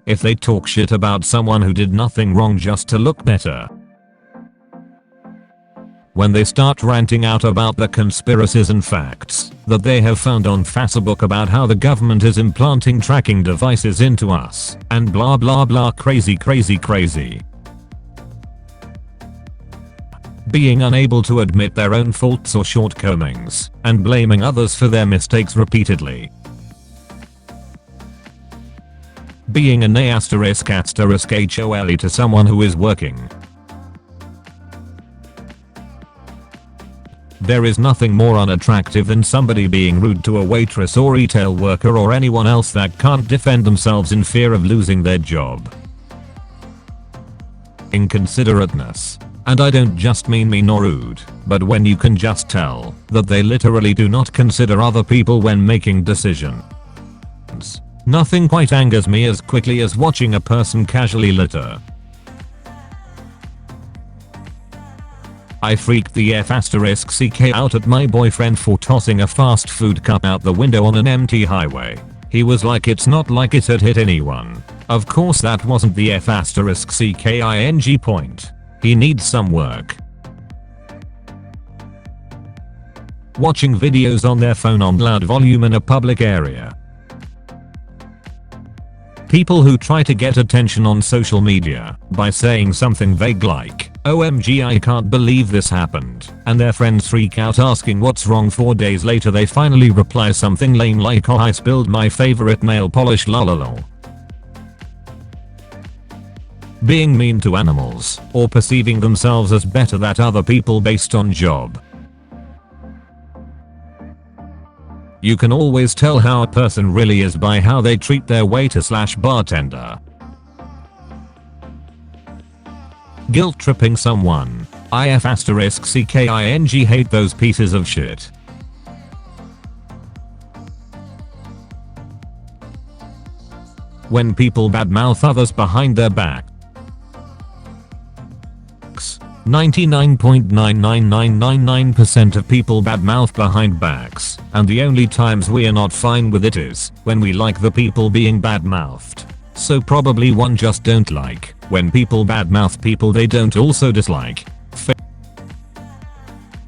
if they talk shit about someone who did nothing wrong just to look better. When they start ranting out about the conspiracies and facts that they have found on Facebook about how the government is implanting tracking devices into us and blah blah blah crazy. Being unable to admit their own faults or shortcomings and blaming others for their mistakes repeatedly. Being an A******hole to someone who is working. There is nothing more unattractive than somebody being rude to a waitress or retail worker or anyone else that can't defend themselves in fear of losing their job. Inconsiderateness. And I don't just mean mean or rude, but when you can just tell that they literally do not consider other people when making decisions. Nothing quite angers me as quickly as watching a person casually litter. I freaked the F***ck out at my boyfriend for tossing a fast food cup out the window on an empty highway. He was like, it's not like it had hit anyone. Of course that wasn't the F***ing point. He needs some work. Watching videos on their phone on loud volume in a public area. People who try to get attention on social media by saying something vague like, OMG I can't believe this happened, and their friends freak out asking what's wrong. 4 days later they finally reply something lame like, oh I spilled my favorite nail polish lololol. Being mean to animals or perceiving themselves as better than other people based on job. You can always tell how a person really is by how they treat their waiter/bartender. Guilt tripping someone. I***ing hate those pieces of shit. When people badmouth others behind their back. 99.99999% of people badmouth behind backs, and the only times we are not fine with it is when we like the people being badmouthed. So probably one just don't like when people badmouth people they don't also dislike.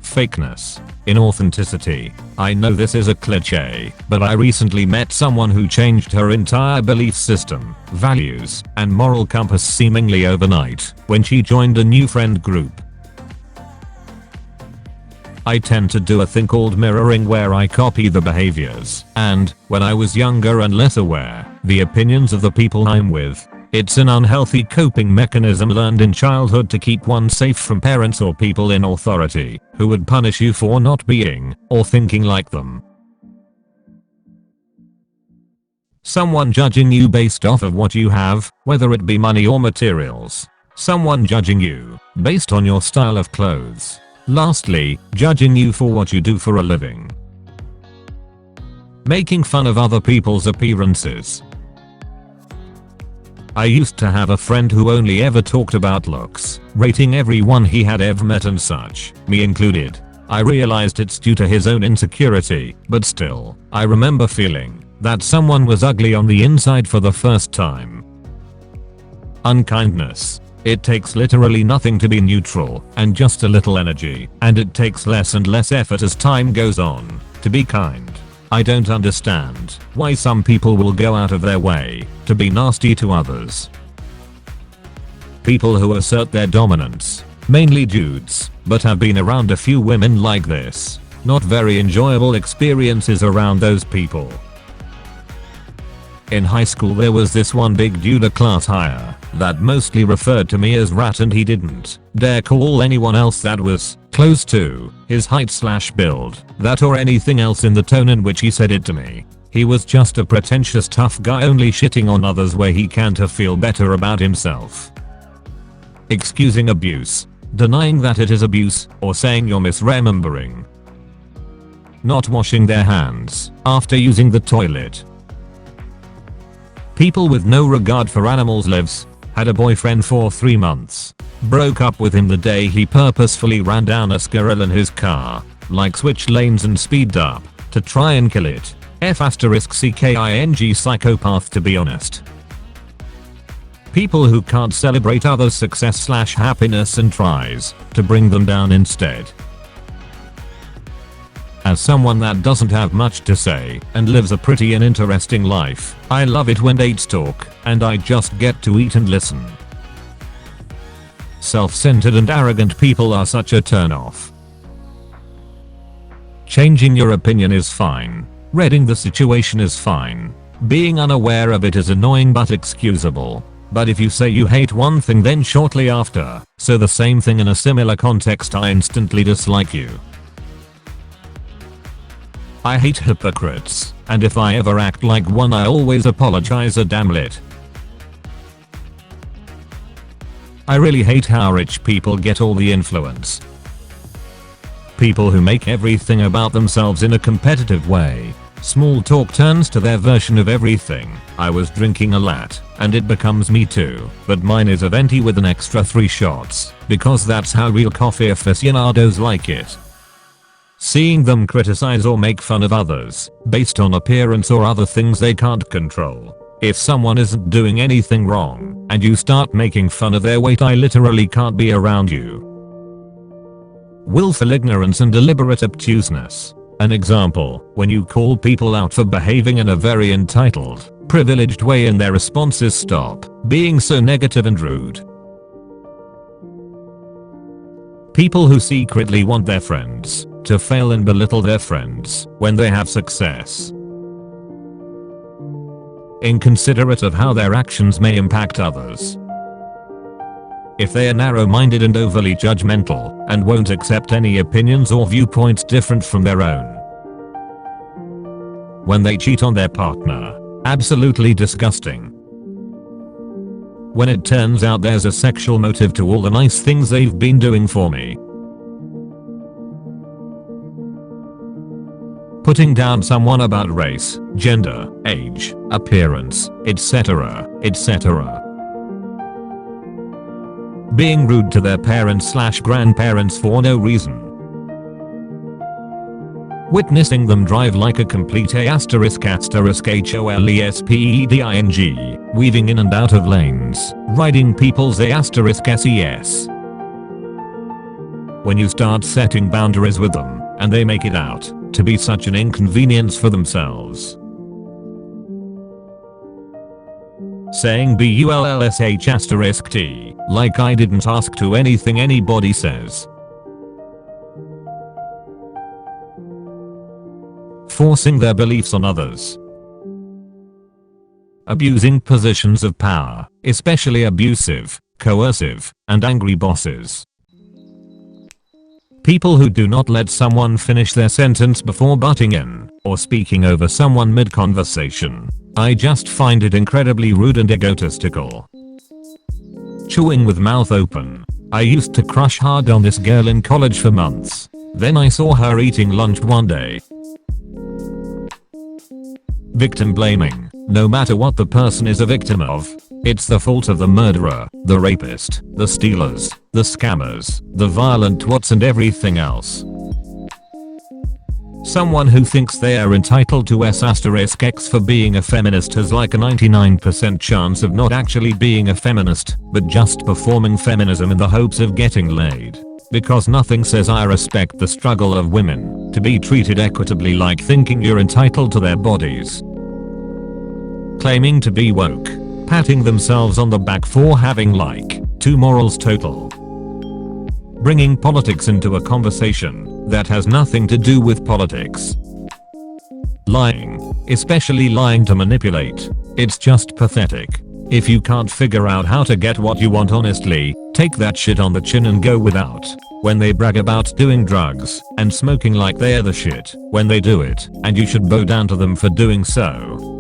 Fakeness. Inauthenticity. I know this is a cliche, but I recently met someone who changed her entire belief system, values, and moral compass seemingly overnight when she joined a new friend group. I tend to do a thing called mirroring where I copy the behaviors and, when I was younger and less aware, the opinions of the people I'm with. It's an unhealthy coping mechanism learned in childhood to keep one safe from parents or people in authority who would punish you for not being or thinking like them. Someone judging you based off of what you have, whether it be money or materials. Someone judging you based on your style of clothes. Lastly, judging you for what you do for a living. Making fun of other people's appearances. I used to have a friend who only ever talked about looks, rating everyone he had ever met and such, me included. I realized it's due to his own insecurity, but still, I remember feeling that someone was ugly on the inside for the first time. Unkindness. It takes literally nothing to be neutral and just a little energy, and it takes less and less effort as time goes on to be kind. I don't understand why some people will go out of their way to be nasty to others. People who assert their dominance, mainly dudes, but have been around a few women like this. Not very enjoyable experiences around those people. In high school there was this one big dude, a class higher, that mostly referred to me as rat, and he didn't dare call anyone else that was close to his height/build that or anything else in the tone in which he said it to me. He was just a pretentious tough guy only shitting on others where he can't feel better about himself. Excusing abuse. Denying that it is abuse, or saying you're misremembering. Not washing their hands after using the toilet. People with no regard for animals. Lives. Had a boyfriend for 3 months. Broke up with him the day he purposefully ran down a squirrel in his car, like switched lanes and speeded up to try and kill it. F***ing psychopath to be honest. People who can't celebrate others' success/happiness and tries to bring them down instead. As someone that doesn't have much to say and lives a pretty and interesting life, I love it when dates talk and I just get to eat and listen. Self-centered and arrogant people are such a turn-off. Changing your opinion is fine. Reading the situation is fine. Being unaware of it is annoying but excusable. But if you say you hate one thing then shortly after, so the same thing in a similar context, I instantly dislike you. I hate hypocrites, and if I ever act like one I always apologize a damn lit. I really hate how rich people get all the influence. People who make everything about themselves in a competitive way. Small talk turns to their version of everything. I was drinking a lot, and it becomes me too, but mine is a venti with an extra 3 shots, because that's how real coffee aficionados like it. Seeing them criticize or make fun of others, based on appearance or other things they can't control. If someone isn't doing anything wrong, and you start making fun of their weight, I literally can't be around you. Willful ignorance and deliberate obtuseness. An example, when you call people out for behaving in a very entitled, privileged way and their response is stop being so negative and rude. People who secretly want their friends to fail and belittle their friends when they have success. Inconsiderate of how their actions may impact others. If they are narrow-minded and overly judgmental and won't accept any opinions or viewpoints different from their own. When they cheat on their partner. Absolutely disgusting. When it turns out there's a sexual motive to all the nice things they've been doing for me. Putting down someone about race, gender, age, appearance, etc., etc. Being rude to their parents/grandparents for no reason. Witnessing them drive like a complete ****HOLESPEDING, weaving in and out of lanes, riding people's ****SES. When you start setting boundaries with them, and they make it out to be such an inconvenience for themselves. Saying BULLSH***T, like I didn't ask to anything anybody says. Forcing their beliefs on others. Abusing positions of power, especially abusive, coercive, and angry bosses. People who do not let someone finish their sentence before butting in, or speaking over someone mid-conversation. I just find it incredibly rude and egotistical. Chewing with mouth open. I used to crush hard on this girl in college for months. Then I saw her eating lunch one day. Victim blaming. No matter what the person is a victim of, it's the fault of the murderer, the rapist, the stealers, the scammers, the violent twats and everything else. Someone who thinks they are entitled to S***X for being a feminist has like a 99% chance of not actually being a feminist, but just performing feminism in the hopes of getting laid. Because nothing says I respect the struggle of women to be treated equitably like thinking you're entitled to their bodies. Claiming to be woke. Patting themselves on the back for having like 2 morals total. Bringing politics into a conversation that has nothing to do with politics. Lying. Especially lying to manipulate. It's just pathetic. If you can't figure out how to get what you want honestly, take that shit on the chin and go without. When they brag about doing drugs and smoking like they're the shit when they do it, and you should bow down to them for doing so.